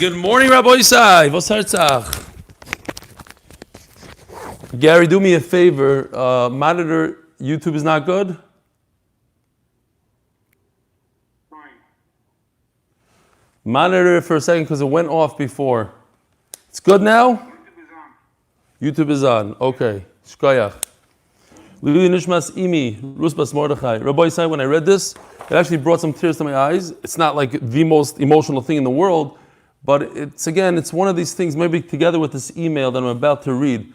Good morning, Rabbi Isai. What's Herzach? Gary, do me a favor. Monitor, YouTube is not good? Fine. Monitor it for a second because it went off before. It's good now? YouTube is on. YouTube is on. Okay. Shkoyach. Lili Nishmas Imi, Rusbas Mordechai. Rabbi Isai, when I read this, it actually brought some tears to my eyes. It's not like the most emotional thing in the world, but it's one of these things, maybe together with this email that I'm about to read.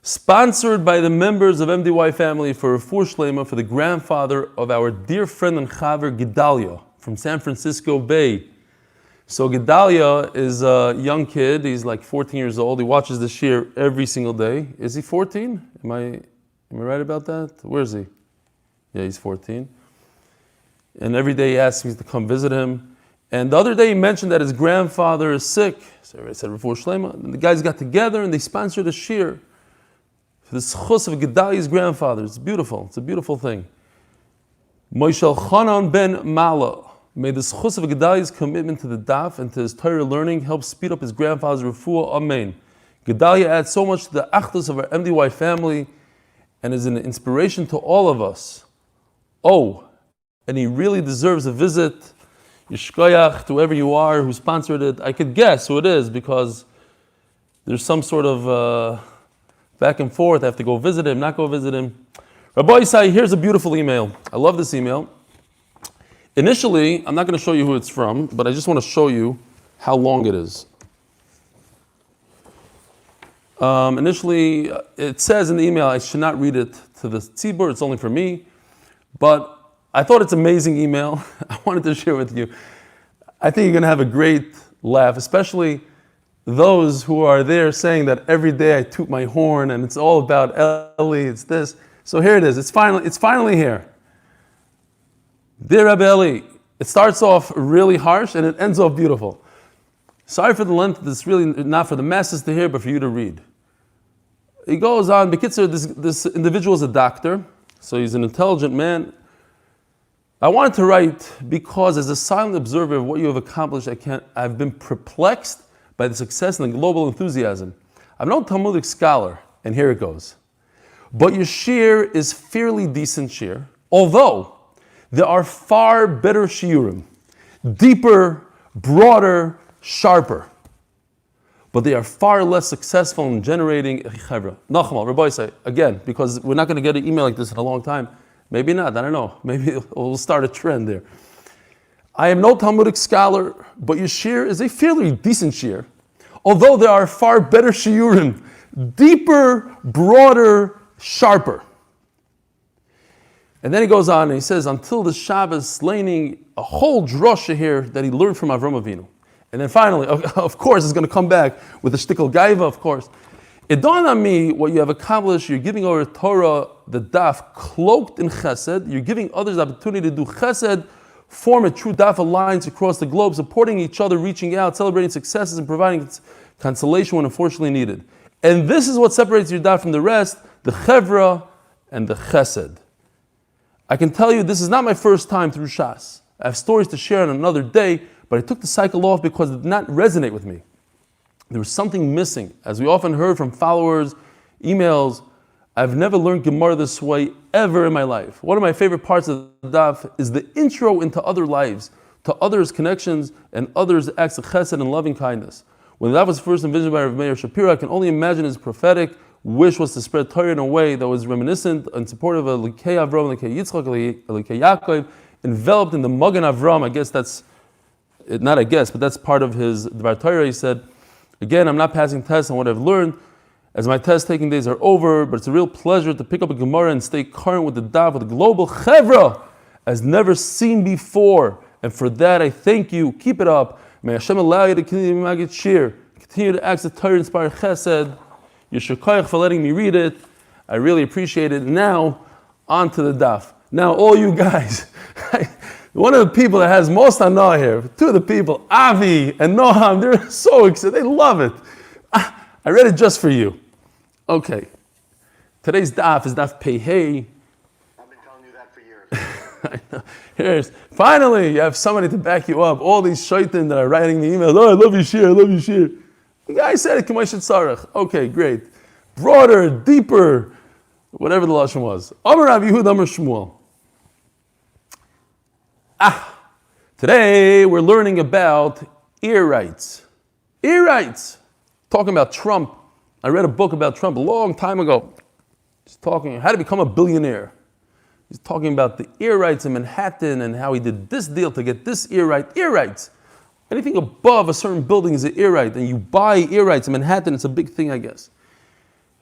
Sponsored by the members of MDY family for Refuah Shlema for the grandfather of our dear friend and chaver Gedalia from San Francisco Bay. So Gedalia is a young kid. He's like 14 years old. He watches the shir every single day. Is he 14? Am I right about that? Where is he? Yeah, he's 14. And every day he asks me to come visit him. And the other day he mentioned that his grandfather is sick. So I said, Refuah Shlema. And the guys got together and they sponsored a shir for the schus of Gedalia's grandfather. It's beautiful. It's a beautiful thing. Moishel Chanan ben Mala. May the schus of Gedalia's commitment to the daf and to his Torah learning help speed up his grandfather's refuah. Amen. Gedalia adds so much to the achdus of our MDY family and is an inspiration to all of us. Oh, and he really deserves a visit. Yishkoyach to whoever you are who sponsored it. I could guess who it is because there's some sort of back and forth. I have to go visit him, not go visit him. Rabbi Isai, here's a beautiful email. I love this email. Initially, I'm not going to show you who it's from, but I just want to show you how long it is. Initially, it says in the email, I should not read it to the tzibur, it's only for me, but I thought it's an amazing email. I wanted to share with you. I think you're going to have a great laugh, especially those who are there saying that every day I toot my horn and it's all about Eli, it's this. So here it is. It's finally here. Dear Rabbi Eli, it starts off really harsh and it ends off beautiful. Sorry for the length. This is really not for the masses to hear, but for you to read. He goes on. Bekitzer, this individual is a doctor, so he's an intelligent man. I wanted to write because as a silent observer of what you have accomplished, I've been perplexed by the success and the global enthusiasm. I'm no Talmudic scholar, and here it goes. But your shir is fairly decent shir, although there are far better shiurim, deeper, broader, sharper. But they are far less successful in generating a chevra. Nachmal, Rabbi say again, because we're not going to get an email like this in a long time. Maybe not, I don't know. Maybe we'll start a trend there. I am no Talmudic scholar, but your shir is a fairly decent shir. Although there are far better shiurim, deeper, broader, sharper. And then he goes on and he says, until the Shabbos, laning a whole drasha here that he learned from Avram Avinu. And then finally, of course, it's going to come back with the shtickle gaiva, of course. It dawned on me what you have accomplished. You're giving over Torah, the daf, cloaked in chesed. You're giving others the opportunity to do chesed, form a true daf alliance across the globe, supporting each other, reaching out, celebrating successes, and providing consolation when unfortunately needed. And this is what separates your daf from the rest, the chevra and the chesed. I can tell you this is not my first time through Shas. I have stories to share on another day, but I took the cycle off because it did not resonate with me. There was something missing. As we often heard from followers, emails, I've never learned Gemara this way ever in my life. One of my favorite parts of the daf is the intro into other lives, to others' connections and others' acts of chesed and loving kindness. When the daf was first envisioned by Rav Meir Shapiro, I can only imagine his prophetic wish was to spread Torah in a way that was reminiscent and supportive of Likei Avram, Likei Yitzchak, Likei Yaakov, enveloped in the Magen Avram. I guess that's, not I guess, but that's part of his Dvar Torah. He said, again, I'm not passing tests on what I've learned, as my test-taking days are over, but it's a real pleasure to pick up a Gemara and stay current with the daf with the global chevra as never seen before. And for that, I thank you. Keep it up. May Hashem allow you to continue to magid shir, continue to act the Torah inspire chesed. Yeshukayach for letting me read it. I really appreciate it. Now, on to the daf. Now, all you guys, one of the people that has most anah here, two of the people, Avi and Noam, they're so excited. They love it. I read it just for you. Okay. Today's daf is daf Pei Hey. I've been telling you that for years. Finally, you have somebody to back you up. All these shaitan that are writing the emails, oh, I love you, shir, I love you, shir. The guy said it, K'may Sarach. Okay, great. Broader, deeper, whatever the lashon was. Amar Rav Yehuda, Amar Shmuel. Today we're learning about ear rights. Ear rights. Talking about Trump. I read a book about Trump a long time ago. He's talking how to become a billionaire. He's talking about the ear rights in Manhattan and how he did this deal to get this ear right. Ear rights. Anything above a certain building is an ear right, and you buy ear rights in Manhattan. It's a big thing, I guess.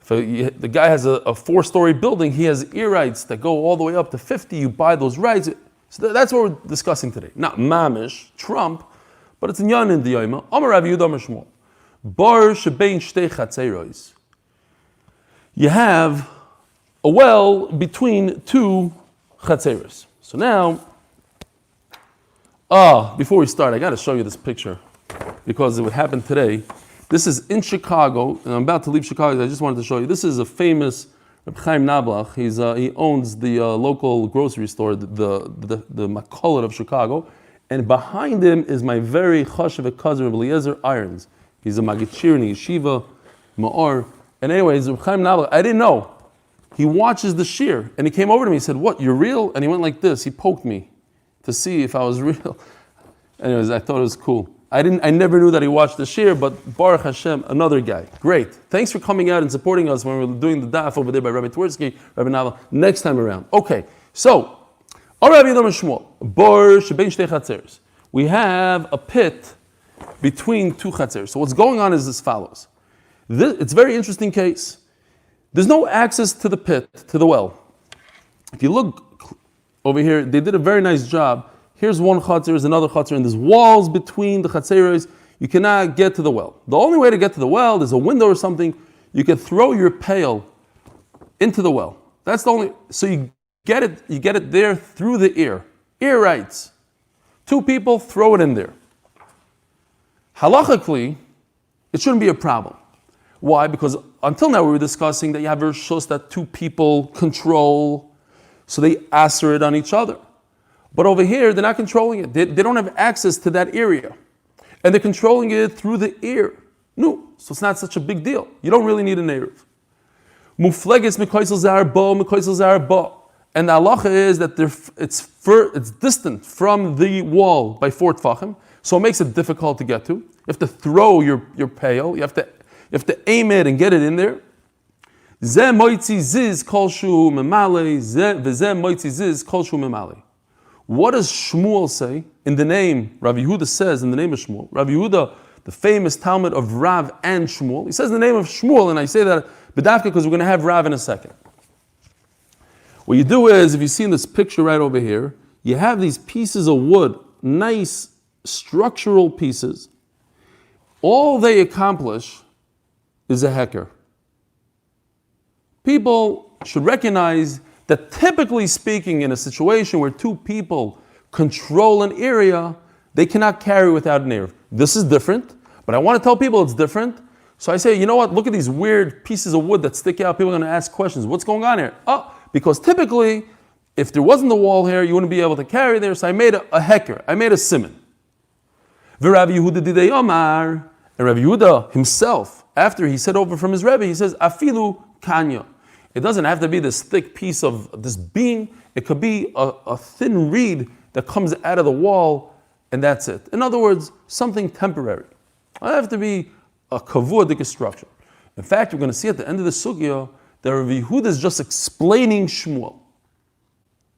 If the guy has a 4-story building, he has ear rights that go all the way up to 50. You buy those rights. So that's what we're discussing today. Not Mamish, Trump, but it's in Yan in the Yomi. Amar Rav Yehuda Amar Shmuel. Bar shebein shtei chatzeros. You have a well between two chatzeros. So now, before we start, I got to show you this picture because it would happen today. This is in Chicago, and I'm about to leave Chicago. I just wanted to show you. This is a famous Reb Chaim Nablach. He owns the local grocery store, the Makolet of Chicago, and behind him is my very chashuv cousin Reb Eliezer Irons. He's a Magichir in Yeshiva, Ma'or. And anyways, Reb Chaim Nablach, I didn't know. He watches the shir, and he came over to me. He said, "What? You're real?" And he went like this. He poked me to see if I was real. Anyways, I thought it was cool. I never knew that he watched the shir, but Baruch Hashem, another guy. Great. Thanks for coming out and supporting us when we were doing the daf over there by Rabbi Twersky, Rabbi Nava. Next time around. Okay, so, we have a pit between two chatzers. So what's going on is as follows. It's a very interesting case. There's no access to the pit, to the well. If you look over here, they did a very nice job. Here's one chatzir, there's another chatzir, and there's walls between the chatzeros. You cannot get to the well. The only way to get to the well, there's a window or something. You can throw your pail into the well. That's the only. So you get it there through the ear. Ear rights. Two people, throw it in there. Halachically, it shouldn't be a problem. Why? Because until now we were discussing that you have rishos that two people control, so they answer it on each other. But over here, they're not controlling it. They don't have access to that area. And they're controlling it through the ear. No, so it's not such a big deal. You don't really need an Eruv. Mufleges mikoisel zarbo, mikoisel zarbo. And the halacha is that it's distant from the wall by 4 tfachim, so it makes it difficult to get to. You have to throw your pail. You have to aim it and get it in there. Zeh moitzi ziz kol shu memale, v'zeh moitzi ziz kol shu memale. What does Shmuel say in the name? Rav Yehuda says in the name of Shmuel. Rav Yehuda, the famous Talmud of Rav and Shmuel. He says in the name of Shmuel, and I say that b'dafka because we're going to have Rav in a second. What you do is, if you see in this picture right over here, you have these pieces of wood, nice structural pieces. All they accomplish is a hecker. People should recognize that typically speaking, in a situation where two people control an area, they cannot carry without an Eruv. This is different, but I want to tell people it's different. So I say, you know what, look at these weird pieces of wood that stick out. People are going to ask questions. What's going on here? Because typically, if there wasn't the wall here, you wouldn't be able to carry there, so I made a hecker. I made a siman. V'Rav Yehuda didei Omar. And Rav Yehuda himself, after he said over from his Rebbe, he says, Afilu kanya. It doesn't have to be this thick piece of this beam. It could be a thin reed that comes out of the wall, and that's it. In other words, something temporary. It doesn't have to be a kavudik structure. In fact, we're going to see at the end of the sugya that Rav Yehuda is just explaining Shmuel.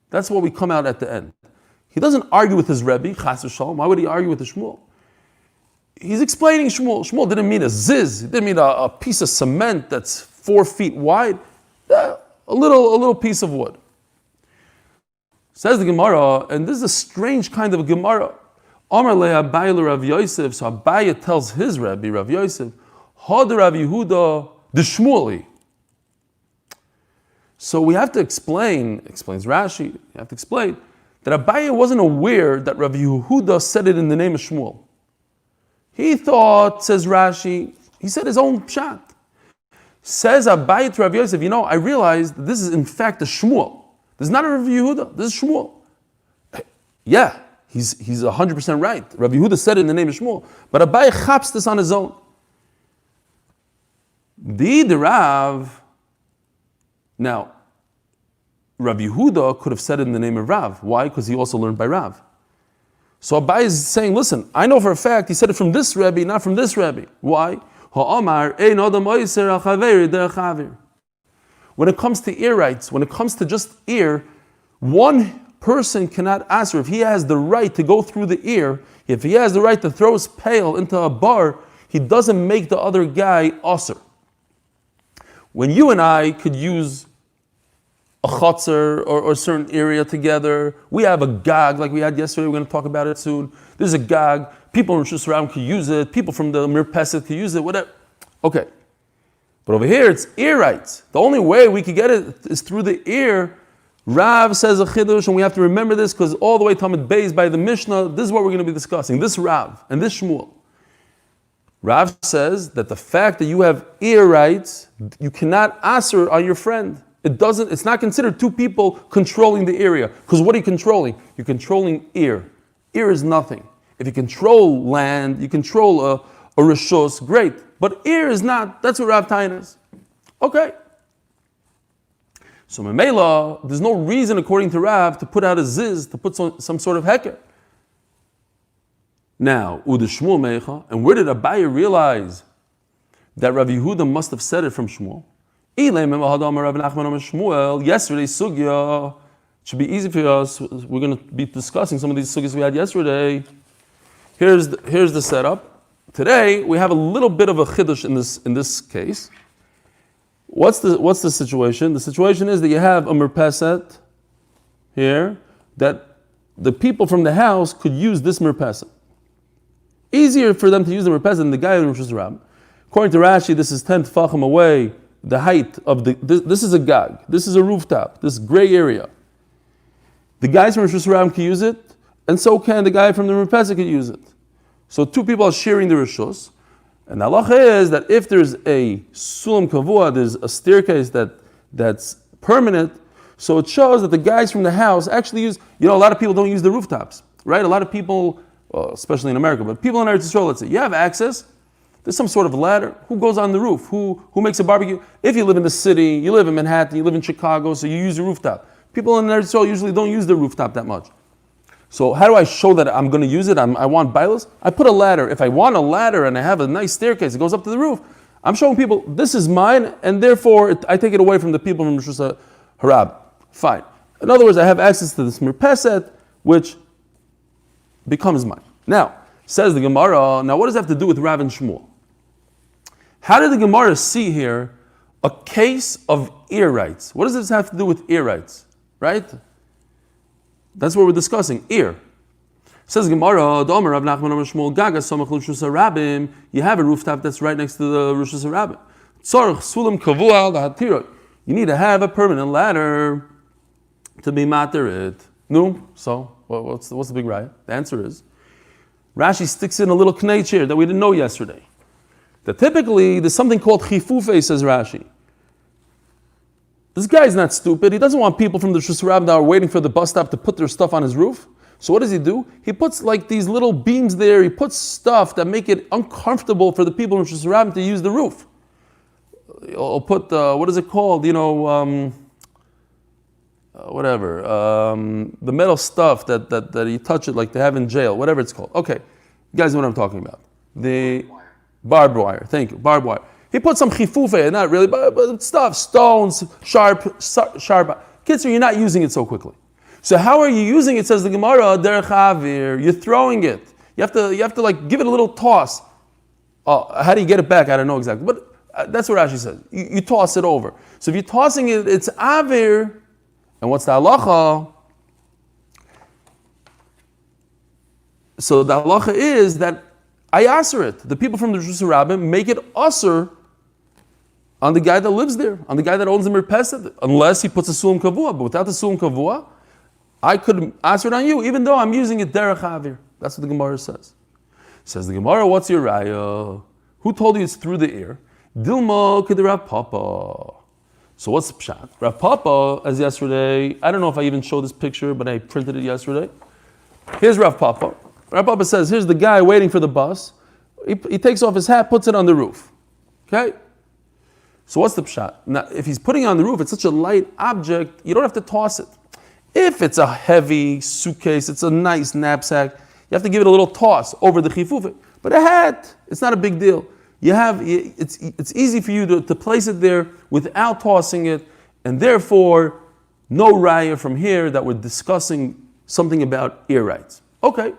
That's what we come out at the end. He doesn't argue with his Rebbe, Chas v'Shalom. Why would he argue with the Shmuel? He's explaining Shmuel. Shmuel didn't mean a ziz. He didn't mean a piece of cement that's 4 feet wide. A little piece of wood. Says the Gemara, and this is a strange kind of Gemara. Amar le Abaye le Rav Yosef. So Abaye tells his Rebbe, Rav Yosef, Had Rav Yehuda the Shmueli. So we have to explains Rashi, you have to explain that Abaye wasn't aware that Rav Yehuda said it in the name of Shmuel. He thought, says Rashi, he said his own pshat. Says Abaye to Rav Yosef, I realized that this is in fact a Shmuel. This is not a Rav Yehuda, this is Shmuel. Yeah, he's 100% right. Rabbi Yehuda said it in the name of Shmuel, but Abaye chaps this on his own. The Rav. Now, Rabbi Yehuda could have said it in the name of Rav. Why? Because he also learned by Rav. So Abaye is saying, listen, I know for a fact he said it from this Rebbe, not from this Rebbe. Why? When it comes to ear rights, when it comes to just ear, one person cannot answer. If he has the right to go through the ear, if he has the right to throw his pail into a bar, he doesn't make the other guy usher. When you and I could use a chutzner or a certain area together, we have a gag like we had yesterday, we're going to talk about it soon. There's a gag, people in Rosh Hashanah could use it, people from the Mirpeset could use it, whatever. Okay. But over here, it's ear rights. The only way we could get it is through the ear. Rav says a chiddush, and we have to remember this because all the way Talmud Beis by the Mishnah, this is what we're going to be discussing. This Rav and this Shmuel. Rav says that the fact that you have ear rights, you cannot answer on your friend. It's not considered two people controlling the area. Because what are you controlling? You're controlling ear. Ear is nothing. If you control land, you control a rishos, great. But ear is not. That's what Rav Tain is. Okay. So Memela, there's no reason according to Rav to put out a ziz, to put some sort of heker. Now, Uda Shmuel Meicha, and where did Abaye realize that Rav Yehuda must have said it from Shmuel? Yesterday's sugya should be easy for us. We're going to be discussing some of these sugyas we had yesterday. Here's the setup. Today we have a little bit of a chiddush in this case. What's the situation? The situation is that you have a merpeset here that the people from the house could use this merpeset. Easier for them to use the merpeset than the guy in Rosh Hashanah. According to Rashi, this is 10 tefachim away. The height of this is a gag. This is a rooftop. This gray area. The guys from Rosh Hashanah can use it, and so can the guy from the merpeset can use it. So two people are sharing the rishos. And the halacha is that if there's a sulam kavua, there's a staircase that's permanent, so it shows that the guys from the house actually use, a lot of people don't use the rooftops, right? A lot of people, especially in America, but people in Eretz Yisrael, let's say, you have access, there's some sort of ladder, who goes on the roof, who makes a barbecue? If you live in the city, you live in Manhattan, you live in Chicago, so you use the rooftop. People in Eretz Yisrael usually don't use the rooftop that much. So how do I show that I'm going to use it? I want bailas? I put a ladder. If I want a ladder and I have a nice staircase, it goes up to the roof, I'm showing people, this is mine, and therefore I take it away from the people from Rosh Harab. Fine. In other words, I have access to this mirpeset, which becomes mine. Now, says the Gemara, now what does that have to do with Rav and Shmuel? How did the Gemara see here a case of ear rights? What does this have to do with ear rights? Right? That's what we're discussing, ear. Says Gemara, you have a rooftop that's right next to the Rosh Hashanah. You need to have a permanent ladder to be mater it. No? So, what's the big riot? The answer is, Rashi sticks in a little knei here that we didn't know yesterday. That typically, there's something called chifufe, says Rashi. This guy's not stupid. He doesn't want people from the Rosh Hashanah that are waiting for the bus stop to put their stuff on his roof. So what does he do? He puts like these little beams there. He puts stuff that make it uncomfortable for the people in Rosh Hashanah to use the roof. He'll put, what is it called? The metal stuff that you touch it like they have in jail, whatever it's called. Okay, you guys know what I'm talking about. The barbed wire. Thank you, barbed wire. He put some chifufe, not really, but stuff, stones, sharp. Kids, you're not using it so quickly. So how are you using it? Says the Gemara, derech avir. You're throwing it. You have to like give it a little toss. How do you get it back? I don't know exactly, but that's what Rashi says. You toss it over. So if you're tossing it, it's avir. And what's the halacha? So the halacha is that I answer it. The people from the Rosh Hashanah make it usher on the guy that lives there, on the guy that owns the mirpeset, unless he puts a sulam kavua. But without the sulam kavua, I could answer it on you, even though I'm using it derech avir. That's what the Gemara says. Says the Gemara, what's your raya? Who told you it's through the ear? Dilma k'de Rav Papa. So what's the pshat? Rav Papa, as yesterday, I don't know if I even showed this picture, but I printed it yesterday. Here's Rav Papa. Rav Papa says, here's the guy waiting for the bus. He takes off his hat, puts it on the roof. Okay? So what's the pshat? Now, if he's putting it on the roof, it's such a light object, you don't have to toss it. If it's a heavy suitcase, it's a nice knapsack, you have to give it a little toss over the chifufah. But a hat, it's not a big deal. It's easy for you to place it there without tossing it, and therefore, no raya from here that we're discussing something about ear rights. Okay.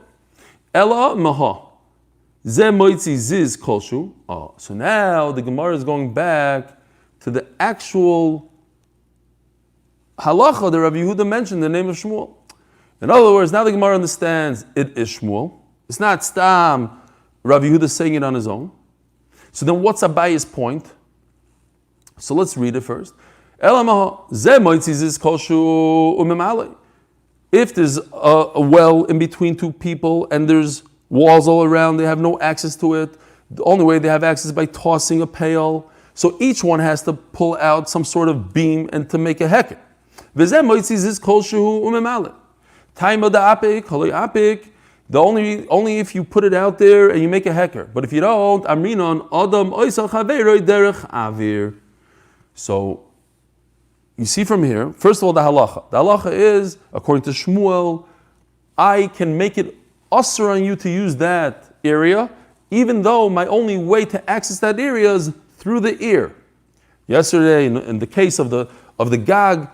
Ella maha. Ze moitzi ziz kolshu. Oh, so now the Gemara is going back to the actual halacha that Rabbi Yehuda mentioned, the name of Shmuel. In other words, now the Gemara understands it is Shmuel. It's not Stam Rabbi Yehuda saying it on his own. So then what's Abaye's point? So let's read it first. If there's a well in between two people and there's walls all around, they have no access to it. The only way they have access is by tossing a pail. So each one has to pull out some sort of beam and to make a heket. The only if you put it out there and you make a heker. But if you don't, amrinon adam oisal chaveroi derech avir. So you see from here, first of all, the halacha. The halacha is, according to Shmuel, I can make it usher on you to use that area, even though my only way to access that area is through the ear. Yesterday, in the case of the gag,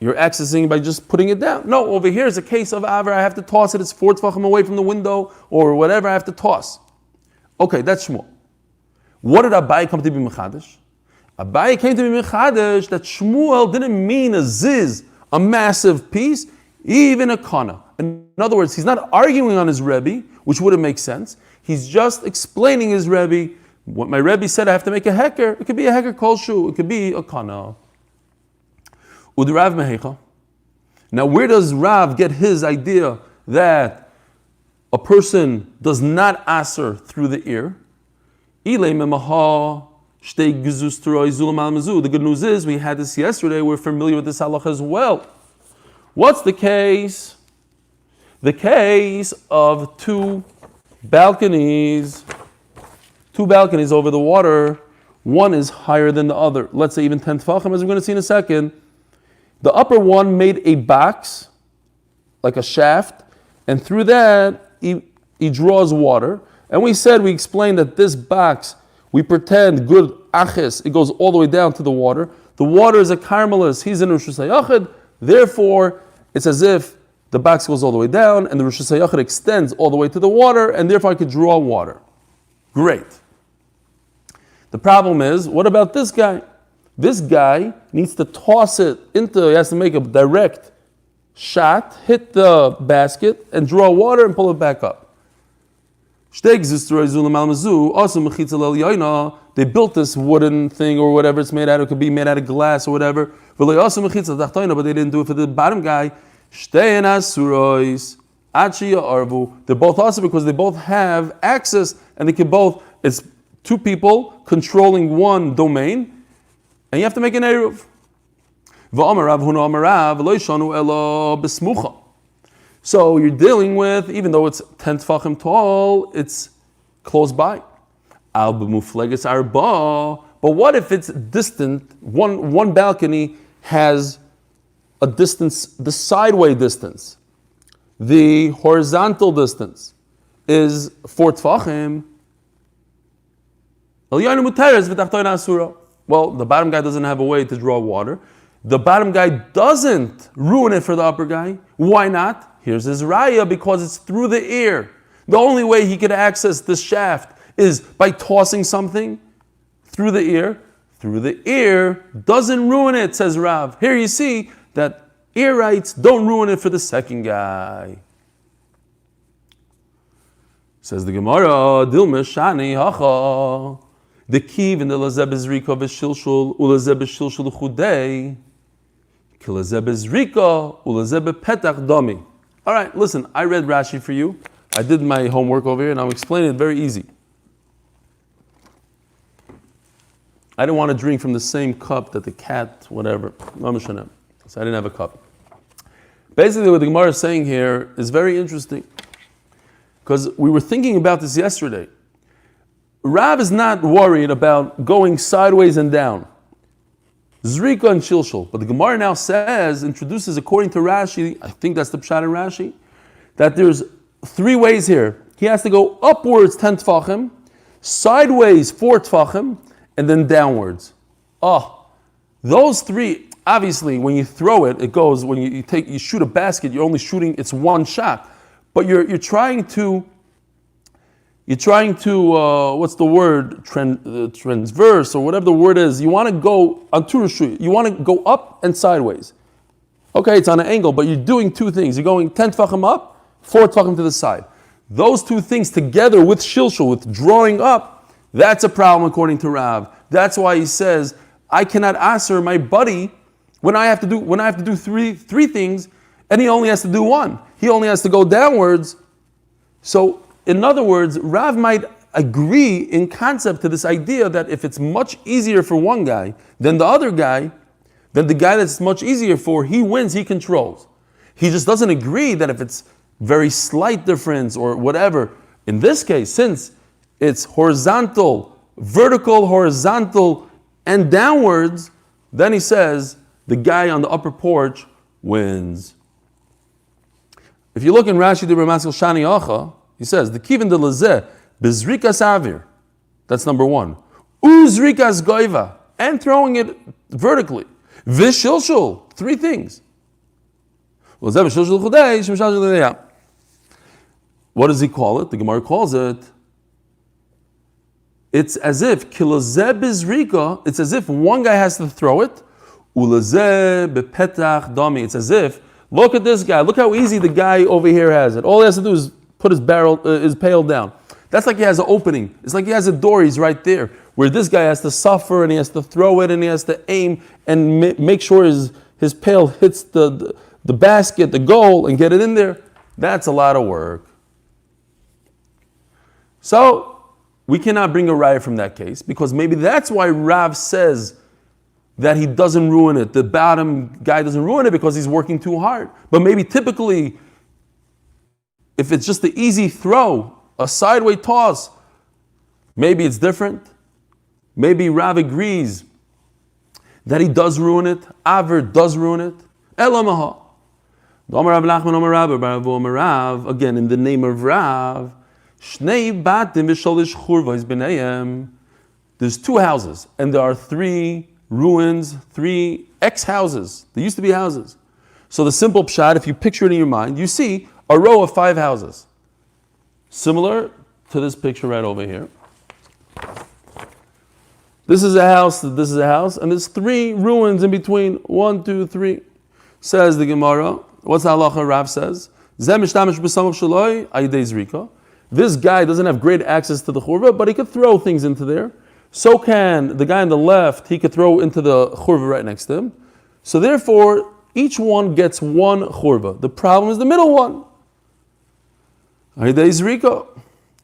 you're accessing by just putting it down. No, over here is a case of aver, I have to toss it, it's 4 tefachim away from the window, or whatever I have to toss. Okay, that's Shmuel. What did Abaye come to be mechadish? Abaye came to be mechadish that Shmuel didn't mean a ziz, a massive piece, even a kana. In other words, he's not arguing on his Rebbe, which wouldn't make sense. He's just explaining his Rebbe. What my Rebbe said, I have to make a heker. It could be a heker kolshu. It could be a kana. Udrav mehecha. Now, where does Rav get his idea that a person does not aser through the ear? Eli memaha shtei gezus teroi zulam al mazu. The good news is we had this yesterday. We're familiar with this halacha as well. What's the case? The case of two balconies over the water. One is higher than the other. Let's say even 10 tefachim, as we're going to see in a second. The upper one made a box, like a shaft, and through that he draws water. And we explained that this box, we pretend good aches, it goes all the way down to the water. The water is a caramelist, he's in Rosh Hashanah, therefore it's as if the box goes all the way down and the Rosh Hashanah extends all the way to the water, and therefore I could draw water. Great. The problem is, what about this guy? This guy needs to toss it he has to make a direct shot, hit the basket, and draw water and pull it back up. They built this wooden thing or whatever it's made out of. It could be made out of glass or whatever. But they didn't do it for the bottom guy. They're both awesome because they both have access and they can both, it's two people controlling one domain. And you have to make an eruv. So you're dealing with, even though it's 10 tefachim tall, it's close by. But what if it's distant? One balcony has a distance, the sideway distance. The horizontal distance is 4 tefachim. Well, the bottom guy doesn't have a way to draw water. The bottom guy doesn't ruin it for the upper guy. Why not? Here's his raya, because it's through the ear. The only way he could access this shaft is by tossing something through the ear. Through the ear doesn't ruin it, says Rav. Here you see that ear rights don't ruin it for the second guy. Says the Gemara, Dilma Shani Hacha. The kiv in the lazeb is rika v'shilshul ulazeb shilshul chudei kilazeb is rika ulazeb petach dami. All right, listen. I read Rashi for you. I did my homework over here, and I'm explaining it very easy. I didn't want to drink from the same cup that the cat, whatever, so I didn't have a cup. Basically, what the Gemara is saying here is very interesting, because we were thinking about this yesterday. Rav is not worried about going sideways and down. Zrika and Shilshul. But the Gemara now introduces, according to Rashi, I think that's the Pshat in Rashi, that there's 3 ways here. He has to go upwards 10 tfachim, sideways 4 tfachim, and then downwards. Those 3, obviously, when you throw it, it goes, when you shoot a basket, you're only shooting, it's one shot. But you're trying to, what's the word, transverse, or whatever the word is. You want to go on Turushu, you want to go up and sideways. Okay, it's on an angle, but you're doing 2 things. You're going 10 tfachim up, 4 tfachim to the side. Those 2 things together with shilshul, with drawing up, that's a problem according to Rav. That's why he says, I cannot answer my buddy when I have to do three things, and he only has to do 1. He only has to go downwards. So, in other words, Rav might agree in concept to this idea that if it's much easier for one guy than the other guy, then the guy that's much easier for, he wins, he controls. He just doesn't agree that if it's very slight difference or whatever, in this case, since it's horizontal, vertical, horizontal, and downwards, then he says the guy on the upper porch wins. If you look in Rashi de Ramaskal Shani Acha, he says the kivin de lezeh bezrikas avir. That's number 1. Uzrikas goiva, and throwing it vertically. Vishilshul, 3 things. What does he call it? The Gemara calls it. It's as if kilozeh bezrika. It's as if one guy has to throw it. Ulezeh bepetach dami. It's as if, look at this guy. Look how easy the guy over here has it. All he has to do is put his pail down. That's like he has an opening. It's like he has a door. He's right there. Where this guy has to suffer and he has to throw it and he has to aim and make sure his pail hits the basket, the goal, and get it in there. That's a lot of work. So we cannot bring a raya from that case, because maybe that's why Rav says that he doesn't ruin it. The bottom guy doesn't ruin it because he's working too hard. But maybe typically, if it's just the easy throw, a sideway toss, maybe it's different. Maybe Rav agrees that he does ruin it. Aver does ruin it. Elamaha. Again, in the name of Rav, there's 2 houses, and there are 3 ruins, 3 ex-houses. There used to be houses. So the simple pshat, if you picture it in your mind, you see a row of 5 houses. Similar to this picture right over here. This is a house, and there's 3 ruins in between. 1, 2, 3. Says the Gemara. What's the halacha? Rav says, this guy doesn't have great access to the churva, but he could throw things into there. So can the guy on the left, he could throw into the churva right next to him. So therefore, each one gets 1 churva. The problem is the middle one.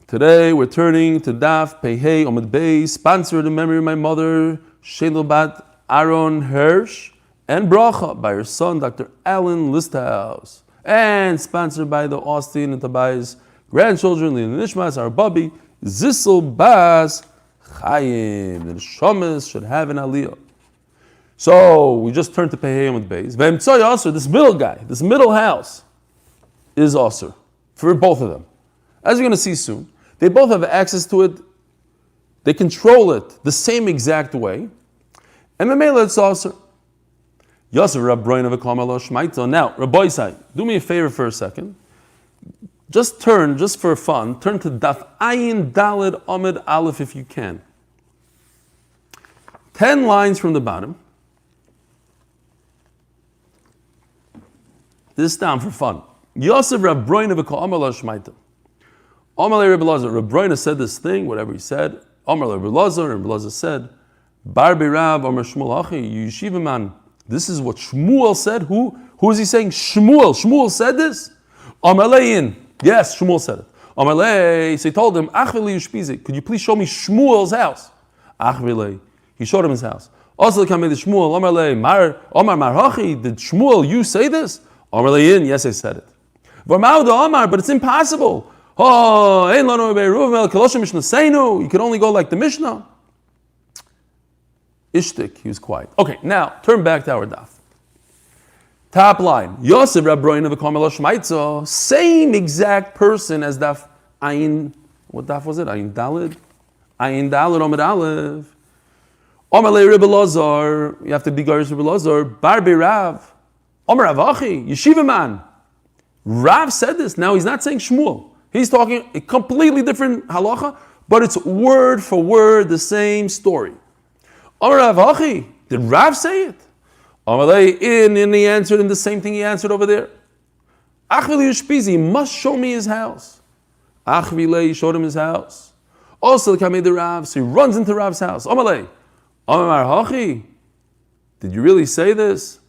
Today we're turning to Daf Pehei Omid Beis, sponsored in memory of my mother, Shelel Bat Aaron Hirsch, and Bracha by her son, Dr. Alan Listhouse, and sponsored by the Austin and Tobias grandchildren, Lina Nishmas, our Bubby, Zissel Bas Chaim. The Neshamas should have an aliyah. So we just turned to Pehei Omid Beis. V'emtzoi Aser, this middle guy, this middle house, is Aser for both of them. As you're going to see soon, they both have access to it. They control it the same exact way. And Memela it's Aser. Yosef Rabroin of a Kamala Shmaita. Now, Rabbi Isai, do me a favor for a second. Just for fun, turn to Daf Ayin Daled Amid Aleph if you can. 10 lines from the bottom. This down for fun. Yosef Rabroin of a Kamala Shmaita. Amalei Rebbe Lazar. Rabroin said this thing, whatever he said. Amalei Rebbe Lazar said, Bar Birav Amar Shmuel Achi, you yeshiva man. This is what Shmuel said. Who is he saying? Shmuel. Shmuel said this? Amalein. Yes, Shmuel said it. Amalei. So he told him, Achvili Ushpizik. Could you please show me Shmuel's house? Achvili. He showed him his house. Also, come to Shmuel. Amalei. Omar Marhachi. Did Shmuel, you say this? Amar le'in, yes, I said it. V'amau da'amar, but it's impossible. Oh, ein lanu Yomi Eruvin el koloshim Mishnah seinu. You can only go like the Mishnah. Ishtik, he was quiet. Okay, now turn back to our daf. Top line. Yosef Rabroin of the Karmel Shmaitza, same exact person as daf Ayin. What daf was it? Ayin Dalid? Ayin Dalid Omid Aleph. Omar Le Rebbe Lazar. You have to be Garish Rebbe Lazar. Barbi Rav. Omar Avachi. Yeshiva man. Rav said this. Now he's not saying Shmuel. He's talking a completely different halacha, but it's word for word the same story. Omar Avachi. Did Rav say it? Amalei in he answered in the same thing he answered over there. Achvili Ushpizi must show me his house. Achvilei showed him his house. Also the Kamei the Rav, so he runs into Rav's house. Amalei, Amar Hachi, did you really say this?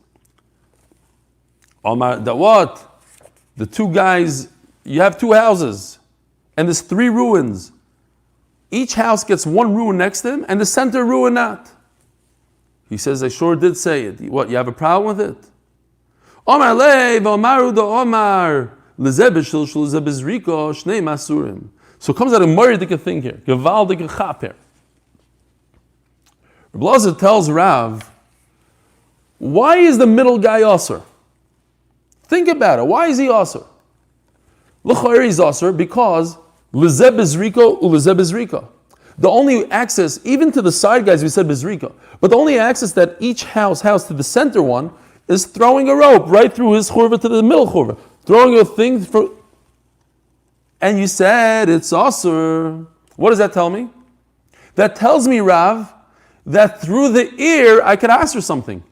Amar, that what? The two guys, you have two houses, and there's three ruins. Each house gets one ruin next to him, and the center ruin not. He says, I sure did say it. What, you have a problem with it? Omar lei v'omaru do omar lezebishil shul zebizriko shnei masurim. So it comes out a murdik thing here. Gevaldik chap here. Rebbe Lazar tells Rav, why is the middle guy osir? Think about it. Why is he osir? L'chayr he's osir because lezebizriko ulezebizriko. The only access, even to the side guys, we said bezrika, but the only access that each house has to the center one is throwing a rope right through his churva to the middle churva. Throwing a thing for, and you said it's asur. What does that tell me? That tells me, Rav, that through the ear I could asur something.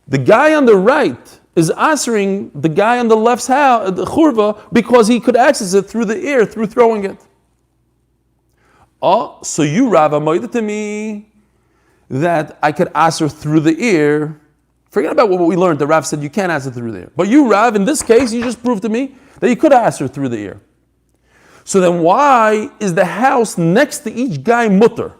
The guy on the right is answering the guy on the left's house, the churva, because he could access it through the ear, through throwing it. Oh, so you, Rav, amoida to me that I could answer through the ear. Forget about what we learned. The Rav said you can't answer through the ear. But you, Rav, in this case, you just proved to me that you could answer through the ear. So then why is the house next to each guy mutter?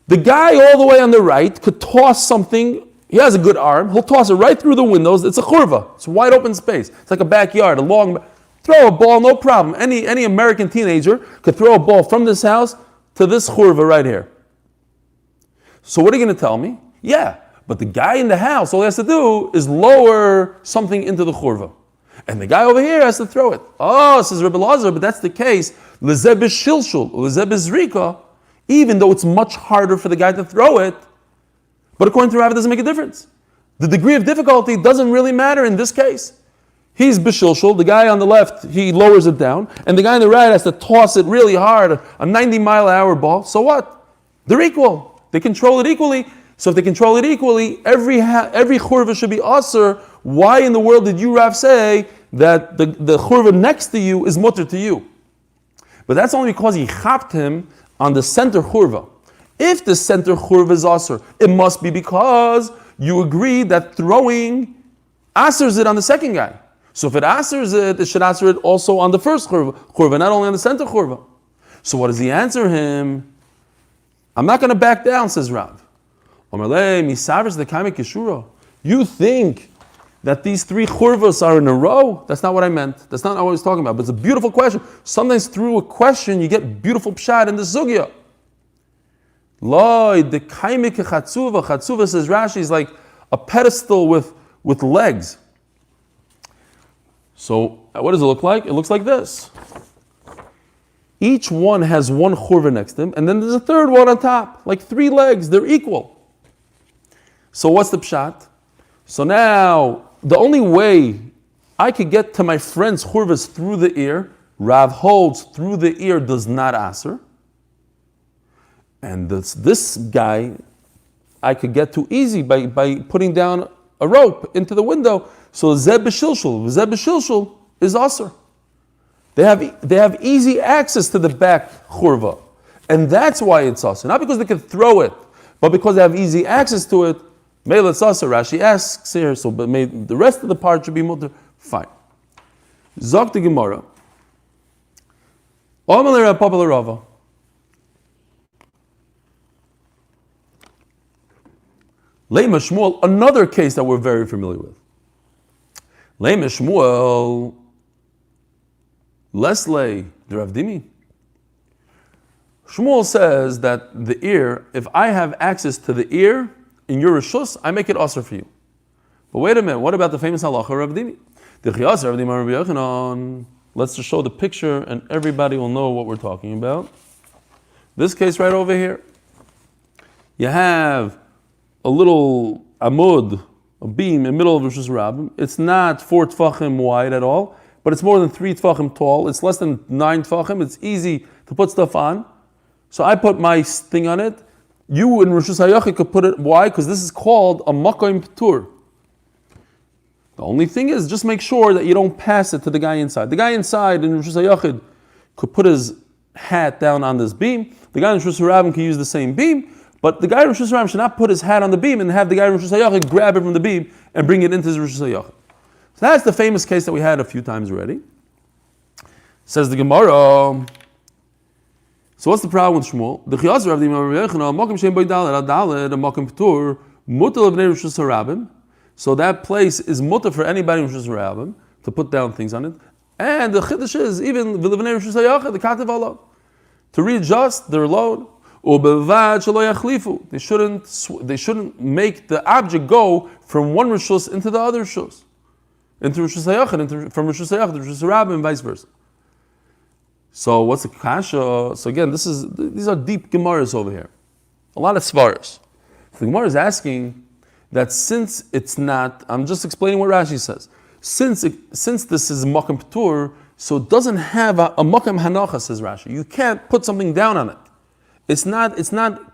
The guy all the way on the right could toss something. He has a good arm. He'll toss it right through the windows. It's a churva. It's a wide open space. It's like a backyard, a long... Throw a ball, no problem. Any American teenager could throw a ball from this house to this churva right here. So what are you going to tell me? Yeah, but the guy in the house, all he has to do is lower something into the churva. And the guy over here has to throw it. Oh, says Rebbe Lazar, but that's the case. Lezeb is shilshul, lezeb is zrika, even though it's much harder for the guy to throw it. But according to Rav, it doesn't make a difference. The degree of difficulty doesn't really matter in this case. He's b'shilshul, the guy on the left, he lowers it down, and the guy on the right has to toss it really hard, a 90-mile-an-hour ball. So what? They're equal. They control it equally. So if they control it equally, every churva should be asur. Why in the world did you, Rav, say that the churva next to you is mutter to you? But that's only because he chapped him on the center churva. If the center churva is asur, it must be because you agree that throwing asurs it on the second guy. So if it asers it, it should aser it also on the first churva, not only on the center churva. So what does he answer him? I'm not going to back down, says Rav. You think that these three churvas are in a row? That's not what I meant. That's not what I was talking about. But it's a beautiful question. Sometimes through a question you get beautiful pshat in the sugya. Loi, the kaimik chatzuva. Chatzuva, says Rashi, is like a pedestal with legs. So what does it look like? It looks like this. Each one has one churva next to him, and then there's a third one on top, like three legs. They're equal. So what's the pshat? So now, the only way I could get to my friend's churvas through the ear, Rav holds through the ear does not aser. And this guy, I could get to easy by putting down a rope into the window. So zeb b'shilshul is aser. They have easy access to the back churva. And that's why it's aser. Not because they can throw it, but because they have easy access to it. Meil it's aser. Rashi asks here, so but the rest of the part should be mutter. Fine. Zok the Gemara. Omer Papa Rava. Leima Shmuel, another case that we're very familiar with. Lei Shmuel, Lesley, the Rav Dimi. Shmuel says that the ear, if I have access to the ear in your rishus, I make it asr for you. But wait a minute, what about the famous halacha Rav Dimi? The Chiyas Rav Dimi Rav Yochanan. Let's just show the picture and everybody will know what we're talking about. This case right over here. You have a little amud, a beam in the middle of Rosh Hashanah. It's not 4 tfachim wide at all, but it's more than 3 tfachim tall. It's less than 9 tfachim. It's easy to put stuff on. So I put my thing on it. You in Rosh Hashanah could put it. Why? Because this is called a makom p'tur. The only thing is, just make sure that you don't pass it to the guy inside. The guy inside in Rosh Hashanah could put his hat down on this beam. The guy in Rosh Hashanah can use the same beam, but the guy in Rosh Hashanah should not put his hat on the beam and have the guy in Rosh Hashanah grab it from the beam and bring it into his Rosh Hashanah. So that's the famous case that we had a few times already. Says the Gemara. So what's the problem with Shmuel? The Chiyas Rav Dimi Rav Yochanan, makom shein boi daled adaled a makom p'tur mutal of Rosh Hashanah. So that place is mutter for anybody in Rosh Hashanah to put down things on it. And the chiddush is even v'levnei Rosh Hashanah the katev alav to readjust their load. Ubevad shelo yachlifu. They shouldn't make the object go from one rishus into the other rishus, into Rosh Hashanah, from Rosh Hashanah to Rosh Hashanah and vice versa. So what's the kasha? So again, these are deep gemaras over here, a lot of svaras. So the Gemara is asking that since it's not, I'm just explaining what Rashi says. Since this is makom p'tur, so it doesn't have a makom hanacha, says Rashi. You can't put something down on it. It's not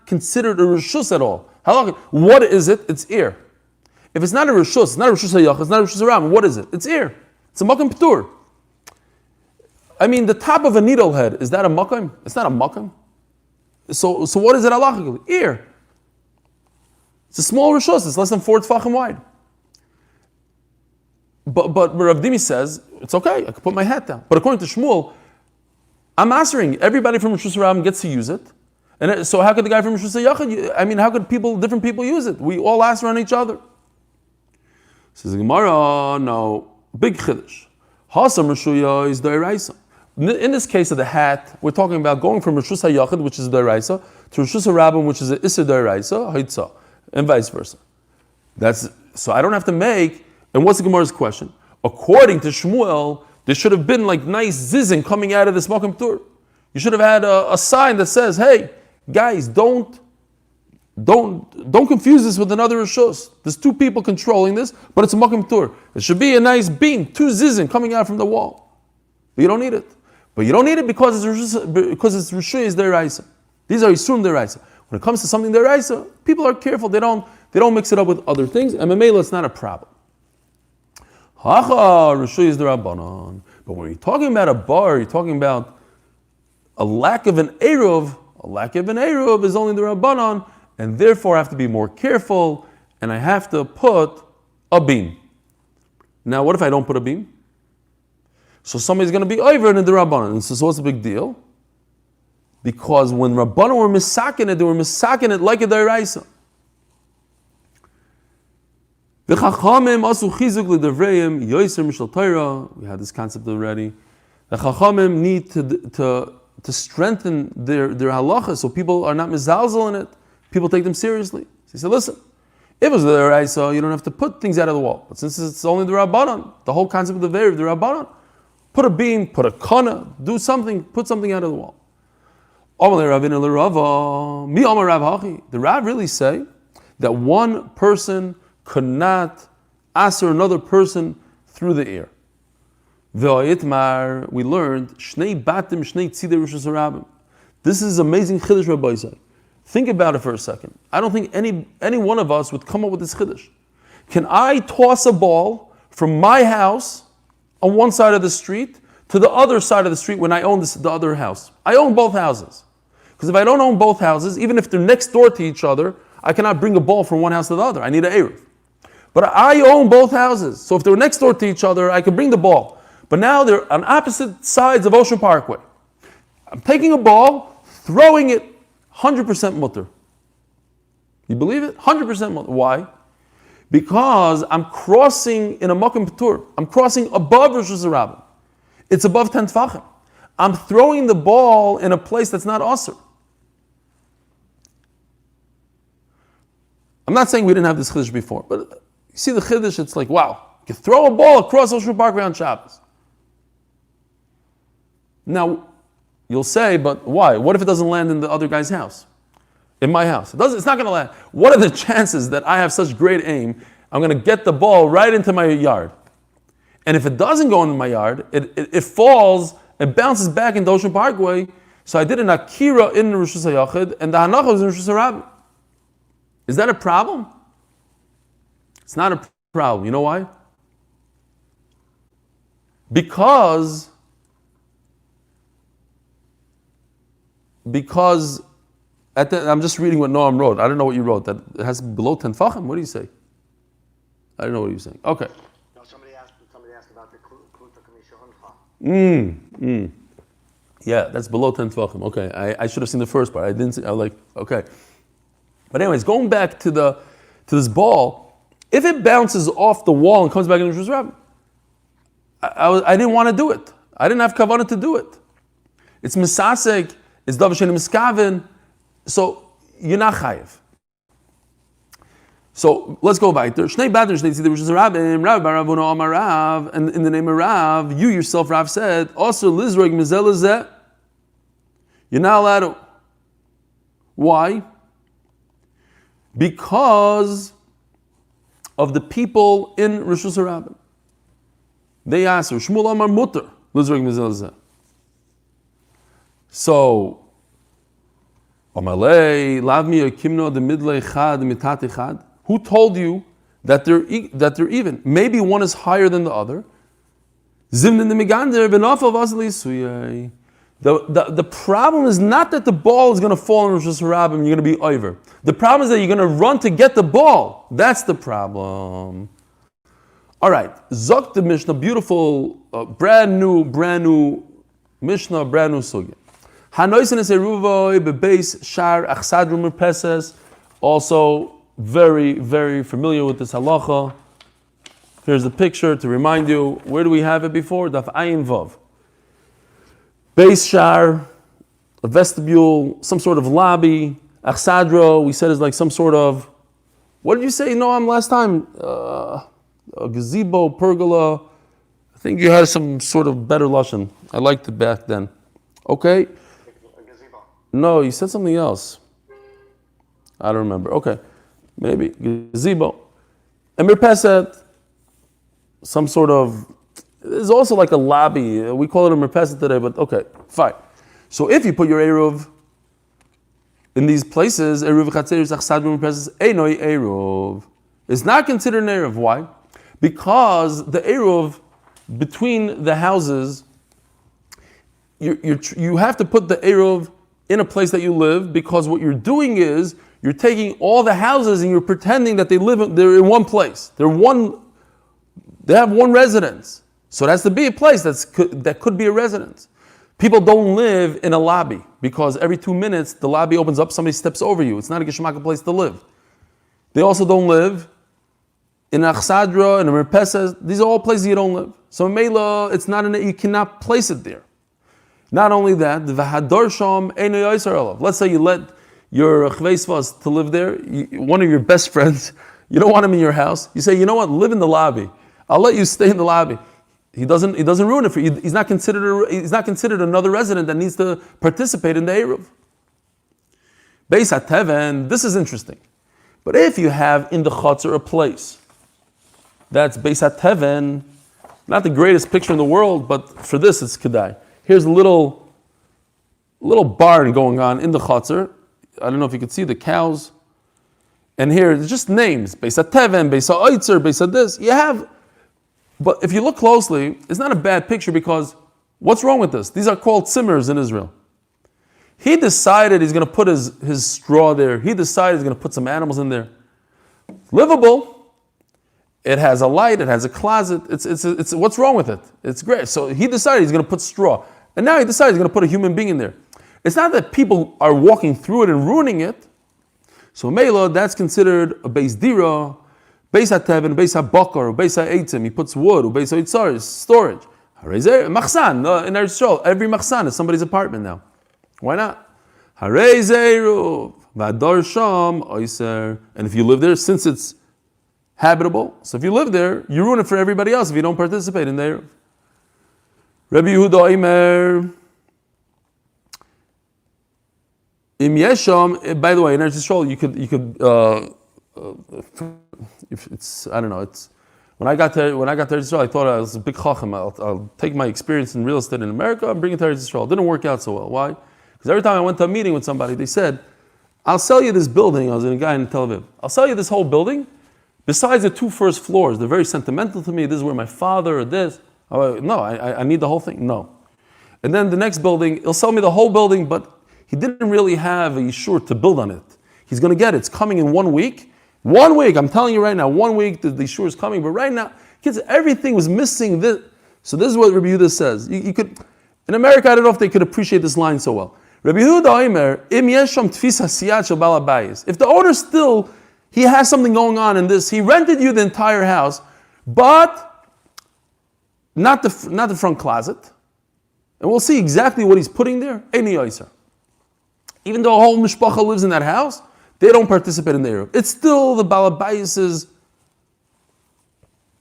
considered a rishus at all. What is it? It's ear. If it's not a rishus, it's not a rishus hayach, it's not a rishus haram. What is it? It's ear. It's a makom p'tur. I mean, the top of a needle head, is that a makom? It's not a makom. So what is it halachically? Ear. It's a small rishus. It's less than 4 tfachim wide. But Rav Dimi says it's okay. I can put my hat down. But according to Shmuel, I'm answering. Everybody from Rosh Hashanah gets to use it. And so how could the guy from Rosh Hashanah? I mean, how could different people use it? We all answer on each other. Says the Gemara, no, big chiddush. Hasam Rishuya is da'iraisa. In this case of the hat, we're talking about going from Rosh Hashanah, which is da'iraisa, to Rosh Hashanah, which is a Issa da'iraisa, haitzah, and vice versa. So I don't have to make. And what's the Gemara's question? According to Shmuel, there should have been like nice zizin coming out of this makom p'tur. You should have had a sign that says, "Hey, guys, don't confuse this with another rishus. There's 2 people controlling this, but it's a makom p'tur. It should be a nice beam, 2 zizin coming out from the wall. But you don't need it. But you don't need it because it's rishus deraisa. These are yisurim deraisa. When it comes to something deraisa, people are careful. They don't mix it up with other things. And memela, it's not a problem. Hacha rishus derabanan. But when you're talking about a bar, you're talking about a lack of an eruv. A lack of an eruv is only the rabbanon, and therefore I have to be more careful, and I have to put a beam. Now, what if I don't put a beam? So somebody's going to be over in the rabbanon. So what's the big deal? Because when rabbanon were misakin it, they were misakin it like a deraisa. The chachamim asu chizuk l'devreim yoser mishal Torah. We had this concept already. The chachamim need to strengthen their halacha, so people are not mizalzel in it. People take them seriously. So he said, listen, if it was the deraisa, you don't have to put things out of the wall. But since it's only the rabbanon, the whole concept of the very the rabbanon, put a beam, put a kana, do something, put something out of the wall. The Rav really say that one person could not answer another person through the ear. We learned shnei batim shnei tzidei Rosh Hashanah. This is amazing chiddush, Rabbi Isai. Think about it for a second. I don't think any one of us would come up with this chiddush. Can I toss a ball from my house on one side of the street to the other side of the street when I own the other house? I own both houses. Because if I don't own both houses, even if they're next door to each other, I cannot bring a ball from one house to the other. I need an eruv. But I own both houses. So if they're next door to each other, I can bring the ball. But now they're on opposite sides of Ocean Parkway. I'm taking a ball, throwing it 100% mutter. You believe it? 100% mutter. Why? Because I'm crossing in a Makom P'tur. I'm crossing above Rosh Hashanah. It's above 10 Tfachim. I'm throwing the ball in a place that's not Asr. I'm not saying we didn't have this Chiddush before, but you see the Chiddush, it's like, wow, you can throw a ball across Ocean Parkway on Shabbos. Now, you'll say, but why? What if it doesn't land in the other guy's house? In my house? It's not going to land. What are the chances that I have such great aim, I'm going to get the ball right into my yard? And if it doesn't go into my yard, it falls and bounces back into Ocean Parkway. So I did an Akira in Rosh Hashanah, and the Hanacha was in Rosh Hashanah. Is that a problem? It's not a problem. You know why? Because I'm just reading what Noam wrote. I don't know what you wrote. That it has below 10 Tfachim. What do you say? I don't know what you're saying. Okay. No, somebody asked about the Kluta Kamisha. Yeah, that's below 10 Tfachim. Okay, I should have seen the first part. I didn't see. I was like, okay. But anyways, going back to this ball, if it bounces off the wall and comes back in the Rosh Hashanah, I didn't want to do it. I didn't have kavanah to do it. It's misasek. It's davar she'ein miskaven. So you're not chayiv. So let's go back there. Shnei badr shnei tzidei Rosh Hashanah. Rav bar Ravuna Amar Rav, and in the name of Rav, you yourself, Rav said, also lizrog mizel lezeh. You're not allowed to. Why? Because of the people in Rosh Hashanah. They asked her, Shmuel Amar Mutter, lizrog mizel lezeh. So, Amalei, Lavmi Kimno the Midlei Chad Mitati Chad. Who told you that they're even? Maybe one is higher than the other. Zimnin the Migander Benofav Asli Suyai. The problem is not that the ball is going to fall in Rosh Hashanah and you're going to be over. The problem is that you're going to run to get the ball. That's the problem. All right, Zok the Mishnah, beautiful, brand new Mishnah, brand new Sugya. Also very, very familiar with this halacha. Here's the picture to remind you. Where do we have it before? Daf Ayin Vav. Beis Shar, a vestibule, some sort of lobby. Achsadra, we said, is like some sort of, what did you say, Noam, last time? A gazebo, pergola. I think you had some sort of better lashon. I liked it back then. Okay. No, you said something else. I don't remember. Okay. Maybe. Gazebo. And mirpeset, some sort of, there's also like a lobby. We call it a mirpeset today, but okay, fine. So if you put your Eruv in these places, Eruv Chatzeris Achsad mirpeset, Einoi Eruv. It's not considered an Eruv. Why? Because the Eruv between the houses, you have to put the Eruv in a place that you live, because what you're doing is you're taking all the houses and you're pretending that they're in one place. They have one residence. So it has to be a place that could be a residence. People don't live in a lobby because every 2 minutes the lobby opens up, somebody steps over you. It's not a geshmaka place to live. They also don't live in a chsadra, in a merpeses. These are all places you don't live. So in Mela, you cannot place it there. Not only that, the v'hador sham eino yoser alav. Let's say you let your chveisvas to live there, one of your best friends, you don't want him in your house. You say, you know what, live in the lobby. I'll let you stay in the lobby. He doesn't ruin it for you. He's not considered another resident that needs to participate in the Eruv. Beis HaTeven, this is interesting. But if you have in the Chatzar a place that's Beis HaTeven, not the greatest picture in the world, but for this it's Kedai. Here's a little barn going on in the Chatzar. I don't know if you can see the cows. And here, it's just names. Beis HaTeven, Beis HaOitzer, Beis HaDis. But if you look closely, it's not a bad picture, because what's wrong with this? These are called tzimmers in Israel. He decided he's going to put his straw there. He decided he's going to put some animals in there. Livable. It has a light. It has a closet. It's what's wrong with it? It's great. So he decided he's going to put straw. And now he decided he's going to put a human being in there. It's not that people are walking through it and ruining it. So Mela, that's considered a beis dira. Beis HaTeven, Beis HaBakar, Beis HaEitzim, he puts wood, Beis HaYitzaris, storage. Machsan, in Eretz Yisrael, every machsan is somebody's apartment now. Why not? Harei Zeiruv, V'adar Sham, Oyser. And if you live there, since it's habitable, so if you live there, you ruin it for everybody else if you don't participate in there. Rabbi Yehuda Omer, Im Yesham. By the way, in Eretz Yisrael, you could if it's, I don't know, it's when I got to Eretz Yisrael, I thought I was a big chacham. I'll take my experience in real estate in America and bring it to Eretz Yisrael. It didn't work out so well. Why? Because every time I went to a meeting with somebody, they said, "I'll sell you this building." I was in a guy in Tel Aviv. "I'll sell you this whole building. Besides the 2 first floors, they're very sentimental to me. This is where my father or this." No, I need the whole thing. No. And then the next building, he'll sell me the whole building, but he didn't really have a yishur to build on it. He's going to get it. It's coming in 1 week. 1 week, I'm telling you right now, 1 week the yishur is coming. But right now, kids, everything was missing. So this is what Rabbi Yehuda says. You could, in America, I don't know if they could appreciate this line so well. Rabbi Yehuda Omer, Im yesham tfisa siyat shel bal habayis. If the owner still, he has something going on in this, he rented you the entire house, but not the front closet. And we'll see exactly what he's putting there. Eini Oyser. Even though a whole mishpacha lives in that house, they don't participate in the Eruv. It's still the Baal Habayis'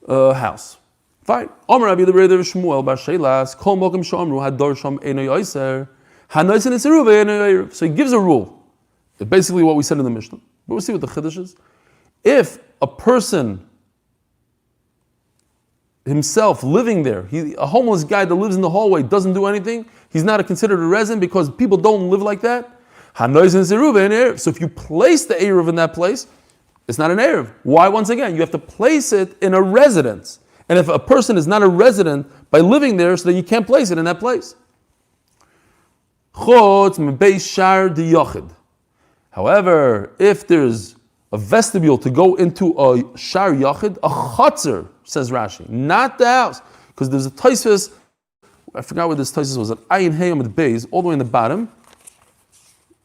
house. Fine. Omer Rabbi Shmuel bar Sheilas, Kol Mokim Shomru Hador Shom Eini Oyser, Hanoisen is Eruv Eini Eruv. So he gives a rule. It's basically what we said in the Mishnah. But we'll see what the Chiddush is. If a person himself living there, a homeless guy that lives in the hallway doesn't do anything, he's not considered a resident because people don't live like that. So if you place the Eruv in that place, it's not an Eruv. Why? Once again, you have to place it in a residence. And if a person is not a resident by living there, so then you can't place it in that place. However, if there's a vestibule to go into a shar yachid, a chatzar, says Rashi, not the house, because there's a Tosfos, I forgot what this Tosfos was, at Ayin Hey Amud Beis, all the way in the bottom,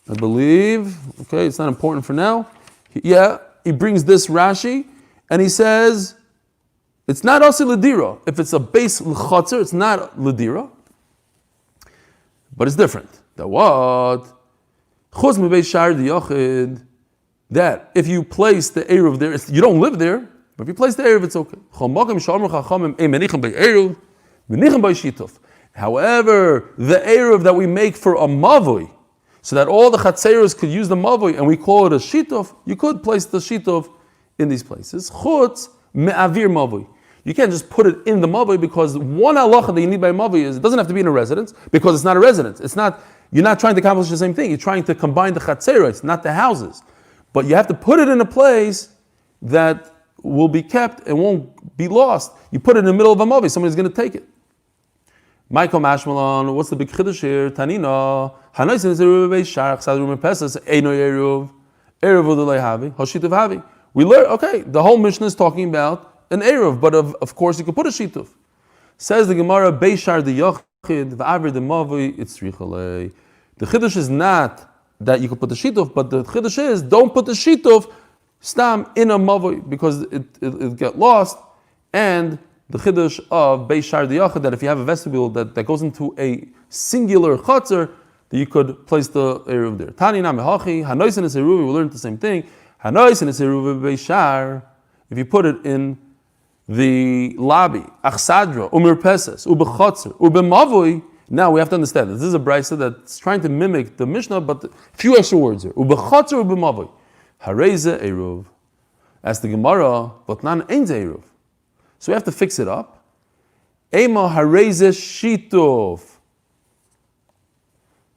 I believe. Okay, it's not important for now. He brings this Rashi, and he says, it's not also ledira. If it's a base l'chatzar, it's not ledira, but it's different. That what? Chutz mebeis shar diyochid. That if you place the Eruv there, you don't live there, but if you place the Eruv, it's okay. However, the Eruv that we make for a mavoi, so that all the chatzeros could use the mavoi, and we call it a shitov, you could place the shitov in these places. Chutz me'avir mavoi. You can't just put it in the mavoi, because one halacha that you need by mavoi is it doesn't have to be in a residence, because it's not a residence. It's not. You're not trying to accomplish the same thing. You're trying to combine the chatzeros, not the houses. But you have to put it in a place that will be kept and won't be lost. You put it in the middle of a mavoi, somebody's going to take it. Michael Mashmalon, what's the big chiddush here? Tanina, Hanaisin is Eruv Sharach Sadrum Pesas, Eino Eruv, Eruv Udulay Havi, Hoshituv Havi. We learn, okay, the whole mission is talking about an Eruv, but of course you could put a Shituv. Says the Gemara, Beishar the Yochid, Va'avir the Mavi, it's Richalei. The chiddush is not that you could put the Shituv, but the chiddush is don't put the Shituv stam in a Mavi, because it get lost, and the chiddush of Beishar Diyachad, that if you have a vestibule that goes into a singular chatzar, that you could place the Eruv there. Tani na mehachi, Hanoisen is Eruv, we learned the same thing. Hanoisen is Eruv Beishar, if you put it in the lobby, Achsadra, Umir Pesas, Ubechatzar, Ubemavoi, now we have to understand this is a brisa that's trying to mimic the Mishnah, but a few extra words here. Ubechatzar, Ubemavoi. Hareze Eruv. As the Gemara, but nan ain't Eruv. So we have to fix it up. Ema hareze shitov.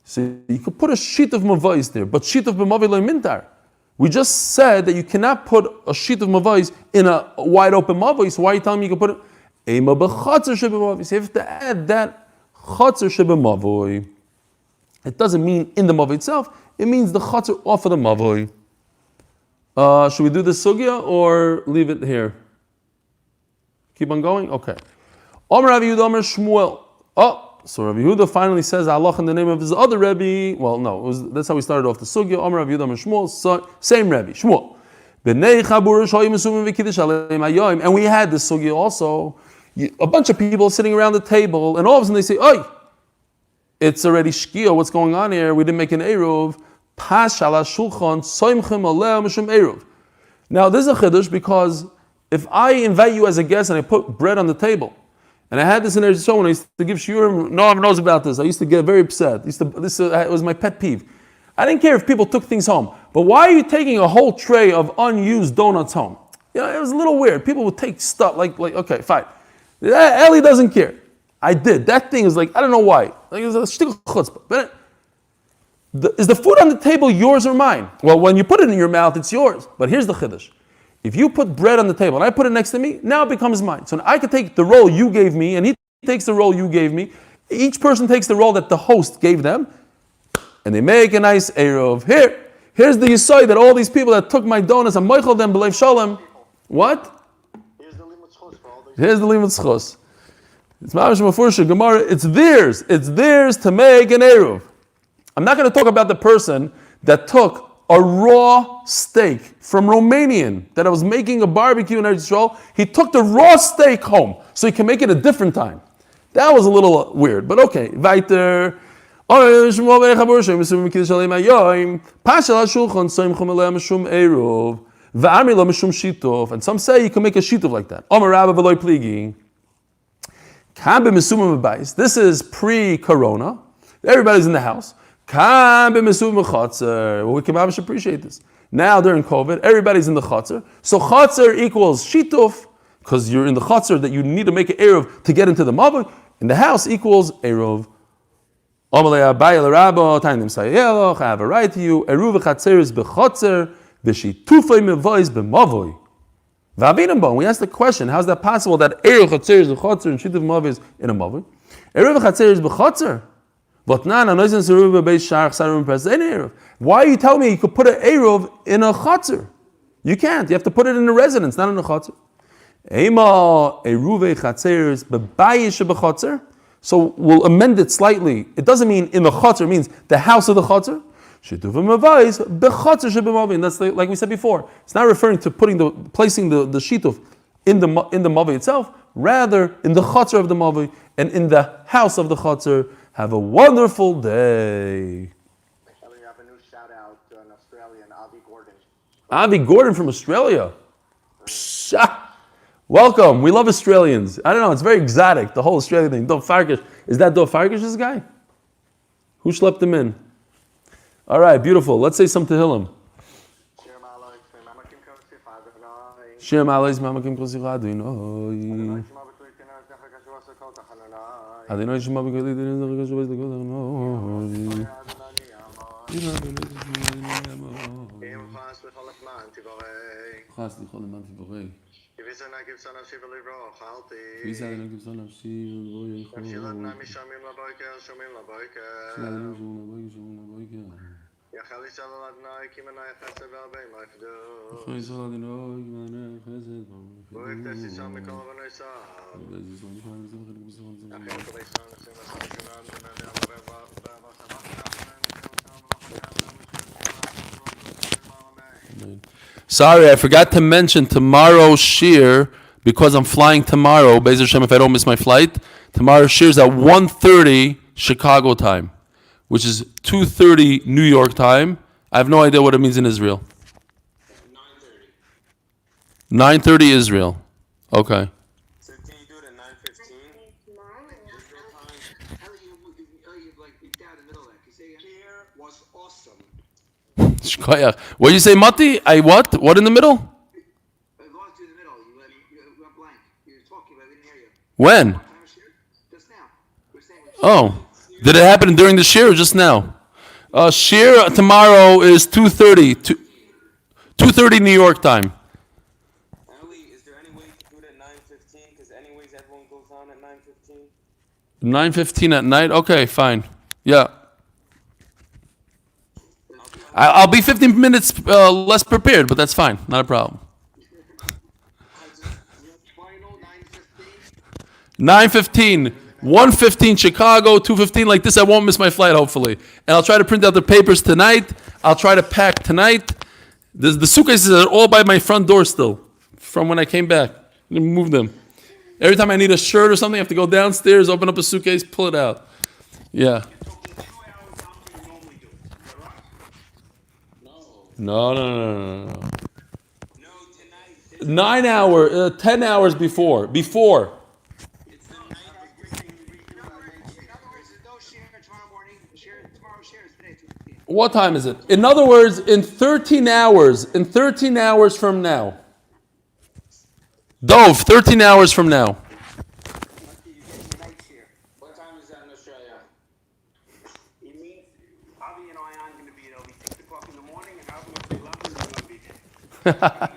So you could put a sheet of mavais there, but sheet of mavai lo mintar. We just said that you cannot put a sheet of mavais in a wide open mavai. So why are you telling me you can put it? Ema b'chatzar sheba mavai. So you have to add that chatzar sheba mavai. It doesn't mean in the mavai itself. It means the chatzar off of the mavai. Should we do the sugya or leave it here? Keep on going? Okay. Omer Rabbi Yehuda Omer Shmuel. So Rabbi Yehuda finally says Allah in the name of his other Rebbe. Well, no, that's how we started off the sugya. Omer Rabbi Yehuda Omer Shmuel. Same Rebbe, Shmuel. And we had this sugi also. A bunch of people sitting around the table, and all of a sudden they say, "Oi, it's already shkia. What's going on here? We didn't make an eruv." Now this is a chiddush because if I invite you as a guest and I put bread on the table, and I had this in Eretz Yisrael when I used to give shiurim, no one knows about this. I used to get very upset. It was my pet peeve. I didn't care if people took things home, but why are you taking a whole tray of unused donuts home? You know, it was a little weird. People would take stuff like okay, fine. Eli doesn't care. I did. That thing is like, I don't know why. Like, it's a shtickle chutzpah. But is the food on the table yours or mine? Well, when you put it in your mouth, it's yours. But here's the chiddush. If you put bread on the table and I put it next to me, now it becomes mine. So I could take the roll you gave me and he takes the roll you gave me. Each person takes the roll that the host gave them and they make a nice eruv. Here's the yisai that all these people that took my donuts and moichel them b'leiv shalom. What? Here's the limit schos for all these. Here's the limit schos. It's ma'ash mafursh Gemara. It's theirs. It's theirs to make an eruv. I'm not going to talk about the person that took a raw steak from Romanian that I was making a barbecue in Eretz Yisrael. He took the raw steak home so he can make it a different time. That was a little weird, but okay. Weiter. And some say you can make a shitov like that. This is pre-corona. Everybody's in the house. Well, we can appreciate this. Now during COVID, everybody's in the chatzar. So chatzar equals shituf, because you're in the chatzar that you need to make an eruv to get into the mavoi. In the house equals eruv. I have a right to you. Eruv chatzar is bechatzar, v'shitufay mevois b'mavoi. We asked the question, how's that possible that eruv chatzar is bechatzar and shituf mavoi is in a mavoi? Eruv chatzar is bechatzar. Why are you telling me you could put an eruv in a chatzar? You can't. You have to put it in a residence, not in a chatzar. So we'll amend it slightly. It doesn't mean in the chatzar, it means the house of the chatzar. And that's like we said before. It's not referring to placing the shituf in the mavoi itself, rather in the chatzar of the mavoi and in the house of the chatzar. Have a wonderful day. We have a new shout out to an Australian, Avi Gordon. Avi Gordon from Australia. Psha. Welcome. We love Australians. I don't know. It's very exotic. The whole Australian thing. Dov Farkash. Is that Dov Farkash's guy? Who schlepped him in? All right. Beautiful. Let's say some Tehillim. Shem Aleis Mamakim Kosich Adonai. Adonai Shema B'Kali Dinin Zachar Shuvayis L'Kol Adonai. Chas L'Chol Eman Tivorei. Kivisa Adonai Kivsa Nafshi V'Lo Yechol. Shilad Mishamim L'Boiker Shomim L'Boiker. Shilad Adonai Shomim L'Boiker Shomim L'Boiker. Yachal Yisrael Adonai Kimanai Chesed V'Arbei Ma'ifdu. Yachal Yisrael Adonai Kimanai Chesed V'Arbei Ma'ifdu. V'Yiktes Yisrael Mikol Adonai Sa. Sorry, I forgot to mention tomorrow's shir because I'm flying tomorrow. Be'ez Hashem, if I don't miss my flight, tomorrow's shir is at 1:30 Chicago time, which is 2:30 New York time. I have no idea what it means in Israel. 9:30 Israel. Okay. So can you do it at 9:15? Israel time? You like beat out in the middle of that. You say here was awesome. What did you say, Mati? What? What in the middle? I lost you in the middle. You went blank. You were talking, but I didn't hear you. When? Just now. Oh. Did it happen during the shir or just now? Shir tomorrow is 2:30. 2:30 New York time. Is there any way to do it at 9:15? Because anyways, everyone goes on at 9:15. 9:15 at night? Okay, fine. Yeah. I'll be 15 minutes less prepared, but that's fine. Not a problem. 9:15. 1:15 Chicago, 2:15 like this. I won't miss my flight, hopefully. And I'll try to print out the papers tonight. I'll try to pack tonight. The suitcases are all by my front door still, from when I came back. I didn't move them. Every time I need a shirt or something, I have to go downstairs, open up a suitcase, pull it out. Yeah. No. No, tonight. 9 hours, 10 hours before. Before. It's the night of In other words, no share tomorrow morning. Tomorrow share is today. 2:15. What time is it? In other words, in 13 hours. In 13 hours from now. Dove, 13 hours from now. What time is that in Australia? It means Avi and I aren't going to be there. It'll be 6 o'clock in the morning, and Avi will be 11 and we'll be there.